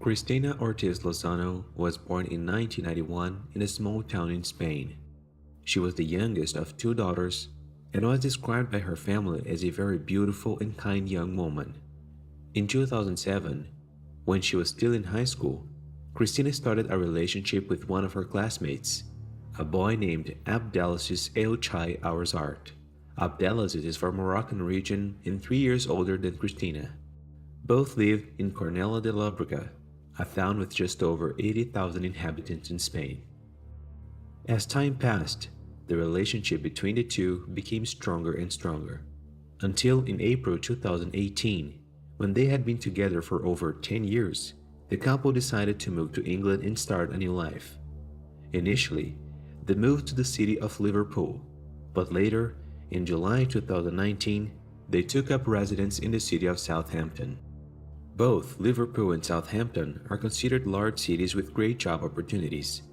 Christina Ortiz Lozano was born in 1991 in a small town in Spain. She was the youngest of two daughters and was described by her family as a very beautiful and kind young woman. In 2007, when she was still in high school, Christina started a relationship with one of her classmates, a boy named Abdelaziz El Chai Ouarzart. Abdelaziz is from Moroccan region and 3 years older than Christina. Both lived in Cornellà de Llobregat, a town with just over 80,000 inhabitants in Spain. As time passed, the relationship between the two became stronger and stronger, until in April 2018, when they had been together for over 10 years, the couple decided to move to England and start a new life. Initially, they moved to the city of Liverpool, but later, in July 2019, they took up residence in the city of Southampton. Both Liverpool and Southampton are considered large cities with great job opportunities.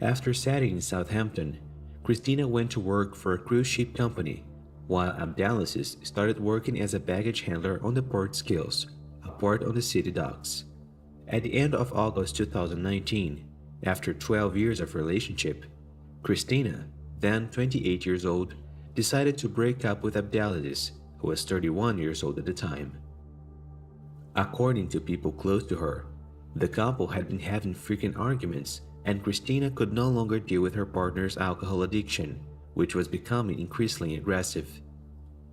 After settling in Southampton, Christina went to work for a cruise ship company, while Abdelaziz started working as a baggage handler on the Port Skills, a port on the city docks. At the end of August 2019, after 12 years of relationship, Christina, then 28 years old, decided to break up with Abdelaziz, who was 31 years old at the time. According to people close to her, the couple had been having frequent arguments, and Christina could no longer deal with her partner's alcohol addiction, which was becoming increasingly aggressive.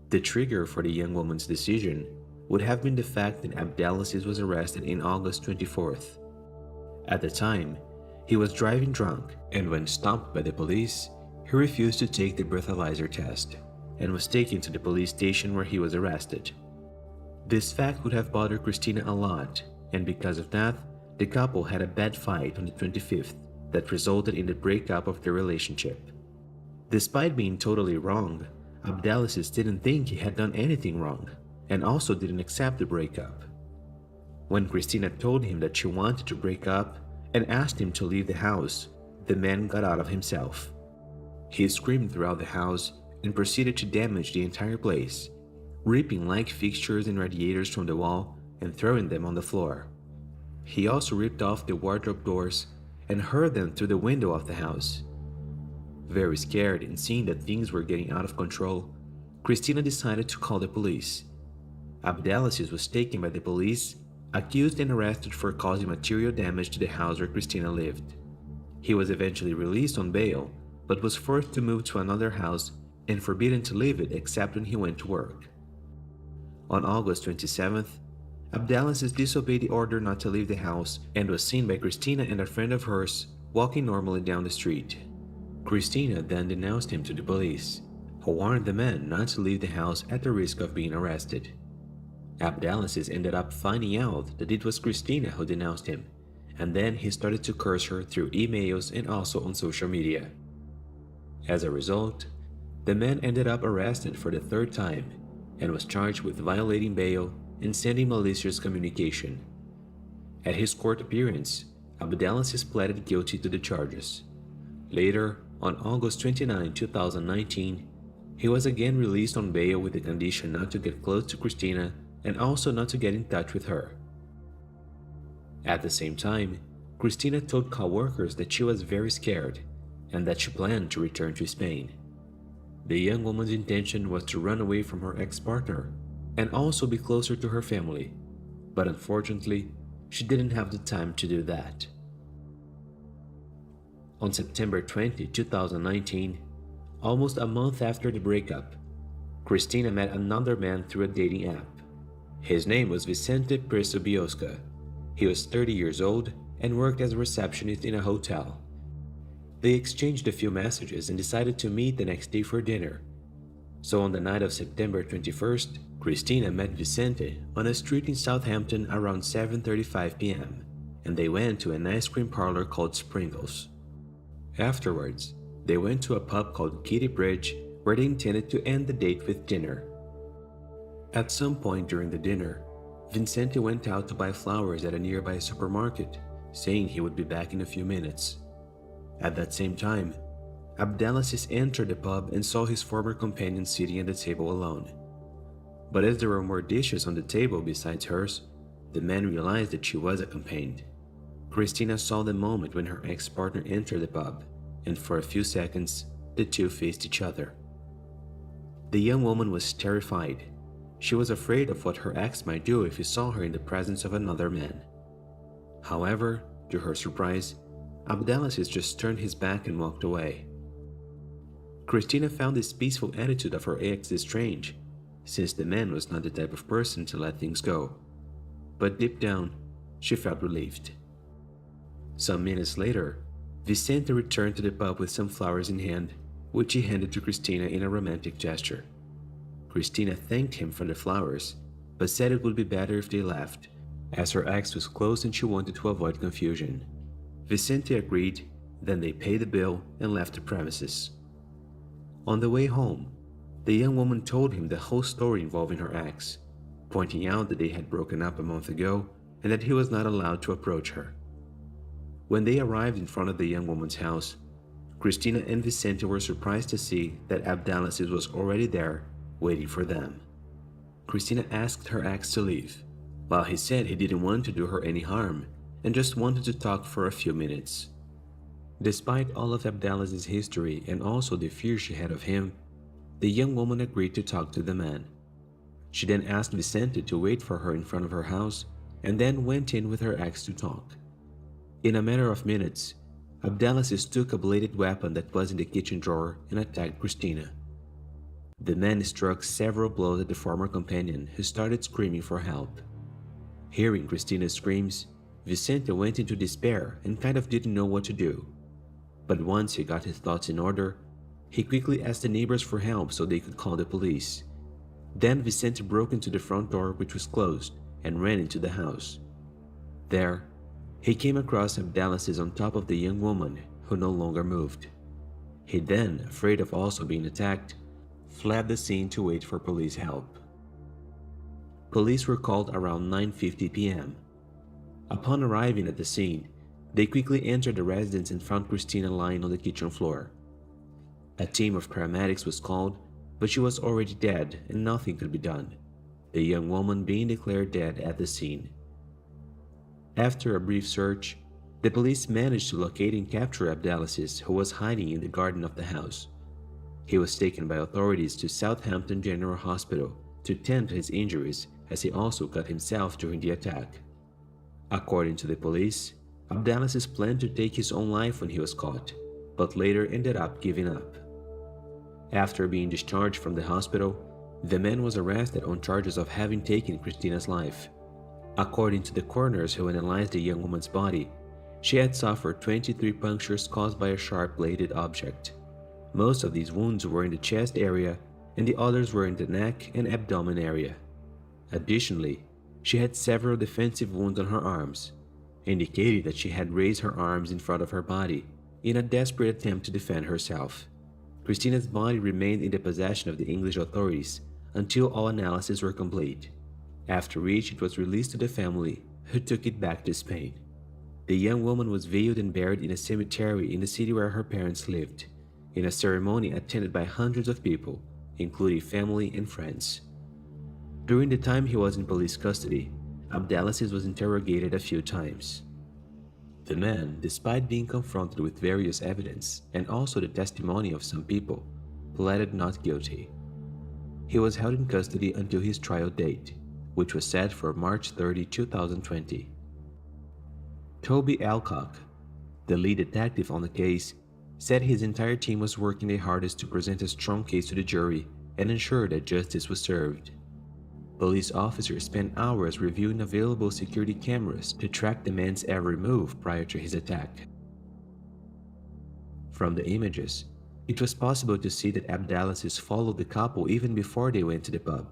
The trigger for the young woman's decision would have been the fact that Abdelaziz was arrested in August 24th. At the time, he was driving drunk, and when stopped by the police, he refused to take the breathalyzer test and was taken to the police station where he was arrested. This fact would have bothered Christina a lot, and because of that, the couple had a bad fight on the 25th that resulted in the breakup of their relationship. Despite being totally wrong, Abdelaziz didn't think he had done anything wrong, and also didn't accept the breakup. When Christina told him that she wanted to break up and asked him to leave the house, the man got out of himself. He screamed throughout the house and proceeded to damage the entire place, ripping light fixtures and radiators from the wall and throwing them on the floor. He also ripped off the wardrobe doors and hurled them through the window of the house. Very scared and seeing that things were getting out of control, Christina decided to call the police. Abdelaziz was taken by the police, accused and arrested for causing material damage to the house where Christina lived. He was eventually released on bail, but was forced to move to another house and forbidden to leave it except when he went to work. On August 27th, Abdelaziz disobeyed the order not to leave the house and was seen by Christina and a friend of hers walking normally down the street. Christina then denounced him to the police, who warned the man not to leave the house at the risk of being arrested. Abdelaziz ended up finding out that it was Christina who denounced him, and then he started to curse her through emails and also on social media. As a result, the man ended up arrested for the third time and was charged with violating bail and sending malicious communication. At his court appearance, Abdelaziz pleaded guilty to the charges. Later, on August 29, 2019, he was again released on bail with the condition not to get close to Christina and also not to get in touch with her. At the same time, Christina told co-workers that she was very scared and that she planned to return to Spain. The young woman's intention was to run away from her ex-partner and also be closer to her family, but unfortunately, she didn't have the time to do that. On September 20, 2019, almost a month after the breakup, Christina met another man through a dating app. His name was Vicente Presobioska. He was 30 years old and worked as a receptionist in a hotel. They exchanged a few messages and decided to meet the next day for dinner. So on the night of September 21st, Christina met Vicente on a street in Southampton around 7:35 p.m. and they went to an ice cream parlor called Sprinkles. Afterwards, they went to a pub called Kitty Bridge where they intended to end the date with dinner. At some point during the dinner, Vicente went out to buy flowers at a nearby supermarket, saying he would be back in a few minutes. At that same time, Abdelaziz entered the pub and saw his former companion sitting at the table alone. But as there were more dishes on the table besides hers, The man realized that she was accompanied. Christina saw the moment when her ex-partner entered the pub, and for a few seconds, the two faced each other. The young woman was terrified. She was afraid of what her ex might do if he saw her in the presence of another man. However, to her surprise, Abdelaziz just turned his back and walked away. Christina found this peaceful attitude of her ex strange, since the man was not the type of person to let things go. But deep down, she felt relieved. Some minutes later, Vicente returned to the pub with some flowers in hand, which he handed to Christina in a romantic gesture. Christina thanked him for the flowers, but said it would be better if they left, as her ex was close and she wanted to avoid confusion. Vicente agreed, then they paid the bill and left the premises. On the way home, the young woman told him the whole story involving her ex, pointing out that they had broken up a month ago and that he was not allowed to approach her. When they arrived in front of the young woman's house, Christina and Vicente were surprised to see that Abdelaziz was already there, waiting for them. Christina asked her ex to leave, while he said he didn't want to do her any harm and just wanted to talk for a few minutes. Despite all of Abdelaziz's history and also the fear she had of him, the young woman agreed to talk to the man. She then asked Vicente to wait for her in front of her house and then went in with her ex to talk. In a matter of minutes, Abdelaziz took a bladed weapon that was in the kitchen drawer and attacked Christina. The man struck several blows at the former companion, who started screaming for help. Hearing Christina's screams, Vicente went into despair and kind of didn't know what to do. But once he got his thoughts in order, he quickly asked the neighbors for help so they could call the police. Then Vicente broke into the front door, which was closed, and ran into the house. There, he came across Abdelaziz on top of the young woman, who no longer moved. He then, afraid of also being attacked, fled the scene to wait for police help. Police were called around 9:50 p.m. Upon arriving at the scene, they quickly entered the residence and found Christina lying on the kitchen floor. A team of paramedics was called, but she was already dead and nothing could be done, the young woman being declared dead at the scene. After a brief search, the police managed to locate and capture Abdelaziz, who was hiding in the garden of the house. He was taken by authorities to Southampton General Hospital to tend to his injuries, as he also cut himself during the attack. According to the police, Abdelaziz planned to take his own life when he was caught, but later ended up giving up. After being discharged from the hospital, the man was arrested on charges of having taken Christina's life. According to the coroners who analyzed the young woman's body, she had suffered 23 punctures caused by a sharp-bladed object. Most of these wounds were in the chest area and the others were in the neck and abdomen area. Additionally, she had several defensive wounds on her arms, indicating that she had raised her arms in front of her body in a desperate attempt to defend herself. Christina's body remained in the possession of the English authorities until all analyses were complete, after which it was released to the family, who took it back to Spain. The young woman was veiled and buried in a cemetery in the city where her parents lived, in a ceremony attended by hundreds of people, including family and friends. During the time he was in police custody, Abdelaziz was interrogated a few times. The man, despite being confronted with various evidence and also the testimony of some people, pleaded not guilty. He was held in custody until his trial date, which was set for March 30, 2020. Toby Alcock, the lead detective on the case, said his entire team was working their hardest to present a strong case to the jury and ensure that justice was served. Police officers spent hours reviewing available security cameras to track the man's every move prior to his attack. From the images, it was possible to see that Abdelaziz followed the couple even before they went to the pub.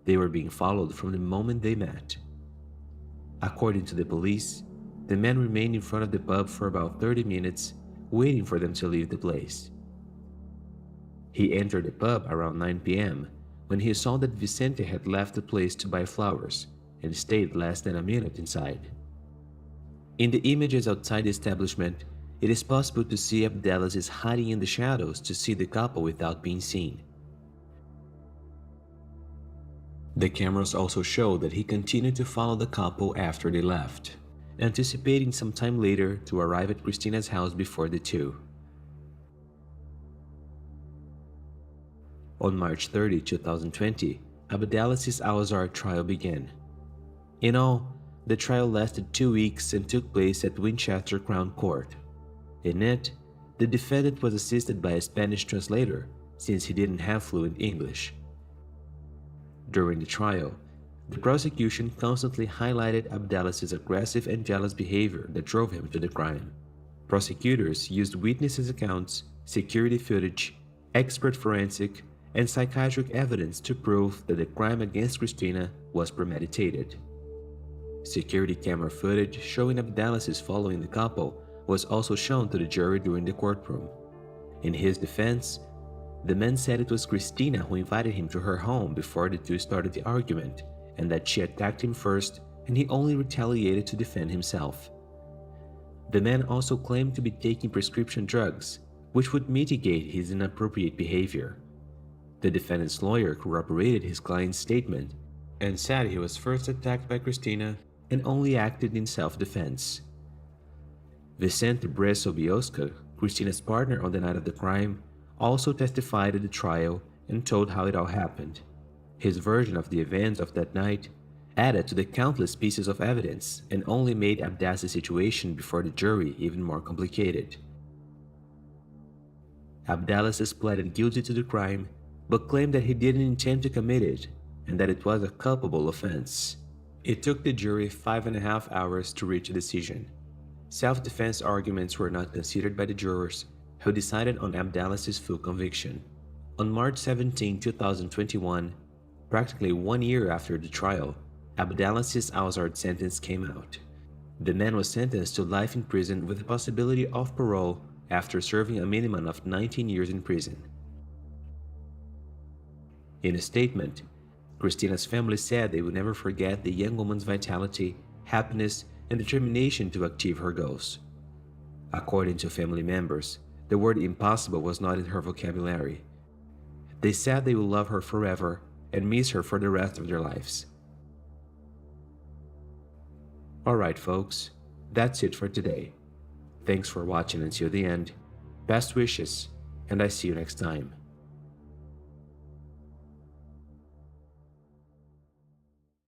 They were being followed from the moment they met. According to the police, the man remained in front of the pub for about 30 minutes, waiting for them to leave the place. He entered the pub around 9 p.m. when he saw that Vicente had left the place to buy flowers and stayed less than a minute inside. In the images outside the establishment, it is possible to see Abdelaziz hiding in the shadows to see the couple without being seen. The cameras also showed that he continued to follow the couple after they left, anticipating some time later to arrive at Christina's house before the two. On March 30, 2020, Abdelaziz Al-Azhar trial began. In all, the trial lasted 2 weeks and took place at Winchester Crown Court. In it, the defendant was assisted by a Spanish translator since he didn't have fluent English. During the trial, the prosecution constantly highlighted Abdelaziz's aggressive and jealous behavior that drove him to the crime. Prosecutors used witnesses' accounts, security footage, expert forensic, and psychiatric evidence to prove that the crime against Christina was premeditated. Security camera footage showing Abdelaziz following the couple was also shown to the jury during the courtroom. In his defense, the man said it was Christina who invited him to her home before the two started the argument, and that she attacked him first and he only retaliated to defend himself. The man also claimed to be taking prescription drugs, which would mitigate his inappropriate behavior. The defendant's lawyer corroborated his client's statement and said he was first attacked by Christina and only acted in self-defense. Vicente Bresso Biosca, Christina's partner on the night of the crime, also testified at the trial and told how it all happened. His version of the events of that night added to the countless pieces of evidence and only made Abdaziz's situation before the jury even more complicated. Abdelaziz pleaded guilty to the crime, but claimed that he didn't intend to commit it and that it was a culpable offense. It took the jury 5.5 hours to reach a decision. Self-defense arguments were not considered by the jurors, who decided on Abdelaziz's full conviction. On March 17, 2021, practically 1 year after the trial, Abdelaziz Al-Azhar's sentence came out. The man was sentenced to life in prison with the possibility of parole after serving a minimum of 19 years in prison. In a statement, Christina's family said they would never forget the young woman's vitality, happiness, and determination to achieve her goals. According to family members, the word impossible was not in her vocabulary. They said they will love her forever and miss her for the rest of their lives. Alright folks, that's it for today. Thanks for watching until the end. Best wishes, and I see you next time.